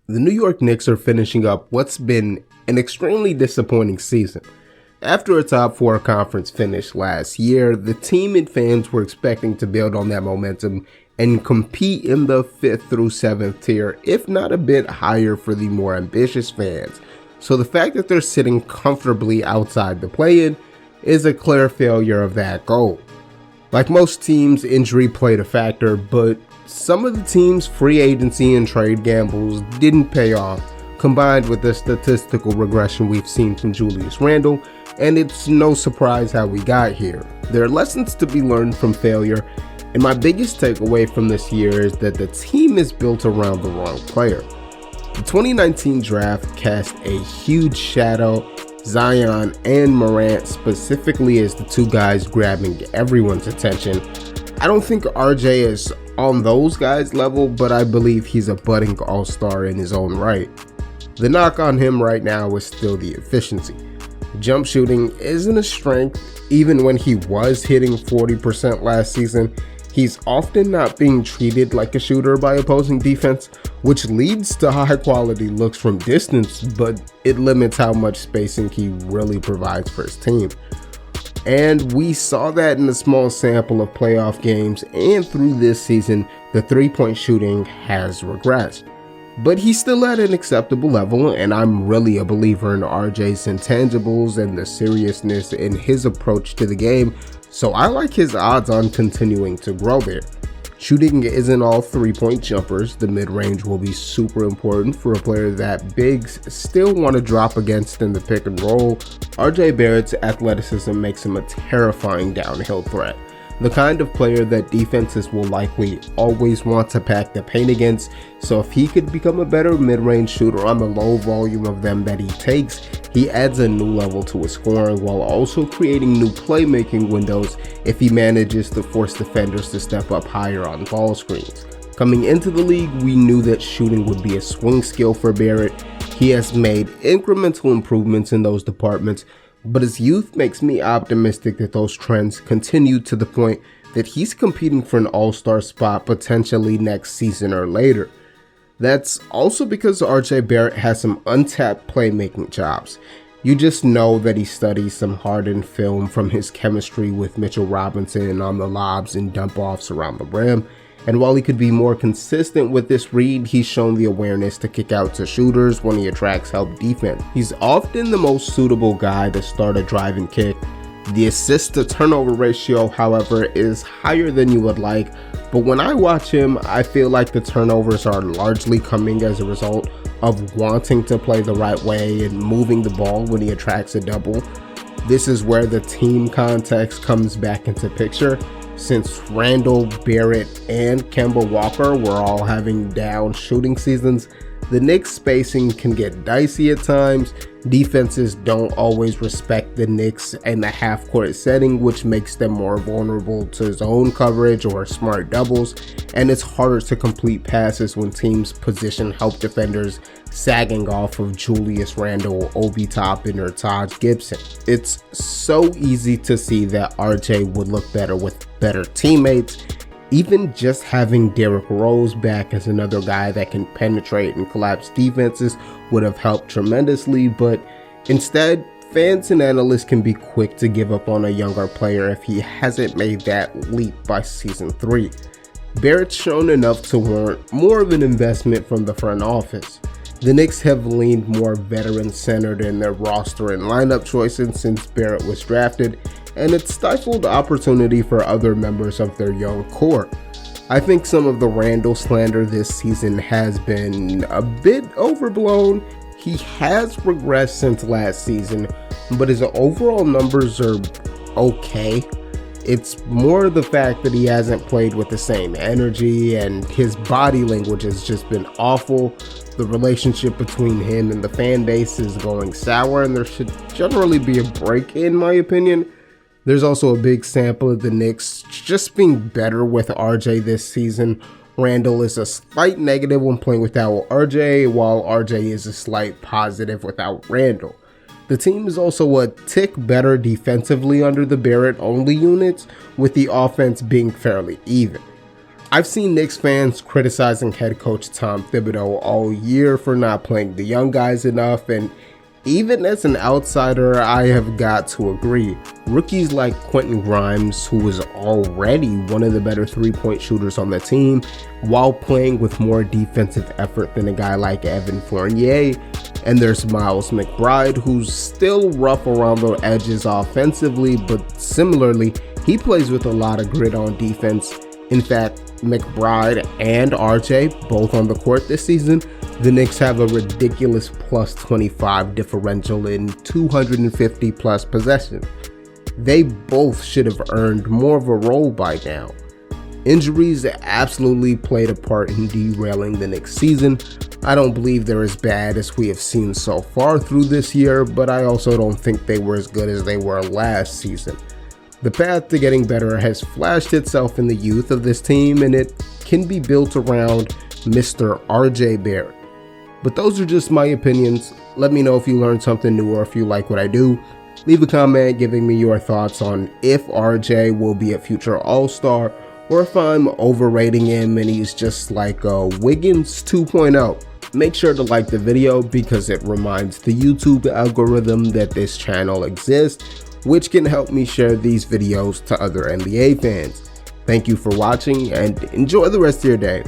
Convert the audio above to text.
The New York Knicks are finishing up what's been an extremely disappointing season. After a top 4 conference finish last year, the team and fans were expecting to build on that momentum and compete in the 5th through 7th tier, if not a bit higher for the more ambitious fans. So the fact that they're sitting comfortably outside the play-in is a clear failure of that goal. Like most teams, injury played a factor, but some of the team's free agency and trade gambles didn't pay off, combined with the statistical regression we've seen from Julius Randle, and it's no surprise how we got here. There are lessons to be learned from failure, and my biggest takeaway from this year is that the team is built around the wrong player. The 2019 draft cast a huge shadow. Zion and Morant specifically as the two guys grabbing everyone's attention. I don't think RJ is on those guys' level, but I believe he's a budding all-star in his own right. The knock on him right now is still the efficiency. Jump shooting isn't a strength. Even when he was hitting 40% last season, he's often not being treated like a shooter by opposing defense, which leads to high-quality looks from distance, but it limits how much spacing he really provides for his team. And we saw that in a small sample of playoff games, and through this season, the three-point shooting has regressed. But he's still at an acceptable level, and I'm really a believer in RJ's intangibles and the seriousness in his approach to the game, so I like his odds on continuing to grow there. Shooting isn't all three-point jumpers. The mid-range will be super important for a player that bigs still want to drop against in the pick and roll. RJ Barrett's athleticism makes him a terrifying downhill threat. The kind of player that defenses will likely always want to pack the paint against, so if he could become a better mid-range shooter on the low volume of them that he takes, he adds a new level to his scoring while also creating new playmaking windows if he manages to force defenders to step up higher on ball screens. Coming into the league, we knew that shooting would be a swing skill for Barrett. He has made incremental improvements in those departments, but his youth makes me optimistic that those trends continue to the point that he's competing for an all-star spot potentially next season or later. That's also because RJ Barrett has some untapped playmaking chops. You just know that he studies some hardened film from his chemistry with Mitchell Robinson on the lobs and dump-offs around the rim. And while he could be more consistent with this read, he's shown the awareness to kick out to shooters when he attracts help defense. He's often the most suitable guy to start a drive and kick. The assist to turnover ratio, however, is higher than you would like, but when I watch him, I feel like the turnovers are largely coming as a result of wanting to play the right way and moving the ball when he attracts a double. This is where the team context comes back into picture. Since Randle, Barrett, and Kemba Walker were all having down shooting seasons, the Knicks' spacing can get dicey at times. Defenses don't always respect the Knicks in the half-court setting, which makes them more vulnerable to zone coverage or smart doubles, and it's harder to complete passes when teams position help defenders sagging off of Julius Randle, Obi Toppin, or Taj Gibson. It's so easy to see that RJ would look better with better teammates. Even just having Derrick Rose back as another guy that can penetrate and collapse defenses would have helped tremendously, but instead, fans and analysts can be quick to give up on a younger player if he hasn't made that leap by season 3. Barrett's shown enough to warrant more of an investment from the front office. The Knicks have leaned more veteran-centered in their roster and lineup choices since Barrett was drafted, and it's stifled opportunity for other members of their young core. I think some of the Randle slander this season has been a bit overblown. He has regressed since last season, but his overall numbers are okay. It's more the fact that he hasn't played with the same energy and his body language has just been awful. The relationship between him and the fan base is going sour, and there should generally be a break in my opinion. There's also a big sample of the Knicks just being better with RJ this season. Randle is a slight negative when playing without RJ, while RJ is a slight positive without Randle. The team is also a tick better defensively under the Barrett-only units, with the offense being fairly even. I've seen Knicks fans criticizing head coach Tom Thibodeau all year for not playing the young guys enough, and even as an outsider, I have got to agree. Rookies like Quentin Grimes, who was already one of the better three-point shooters on the team, while playing with more defensive effort than a guy like Evan Fournier. And there's Miles McBride, who's still rough around the edges offensively, but similarly, he plays with a lot of grit on defense. In fact, McBride and RJ, both on the court this season, the Knicks have a ridiculous plus 25 differential in 250 plus possessions. They both should have earned more of a role by now. Injuries absolutely played a part in derailing the Knicks season. I don't believe they're as bad as we have seen so far through this year, but I also don't think they were as good as they were last season. The path to getting better has flashed itself in the youth of this team, and it can be built around Mr. RJ Barrett. But those are just my opinions. Let me know if you learned something new or if you like what I do. Leave a comment giving me your thoughts on if RJ will be a future All-Star or if I'm overrating him and he's just like a Wiggins 2.0. Make sure to like the video because it reminds the YouTube algorithm that this channel exists, which can help me share these videos to other NBA fans. Thank you for watching and enjoy the rest of your day.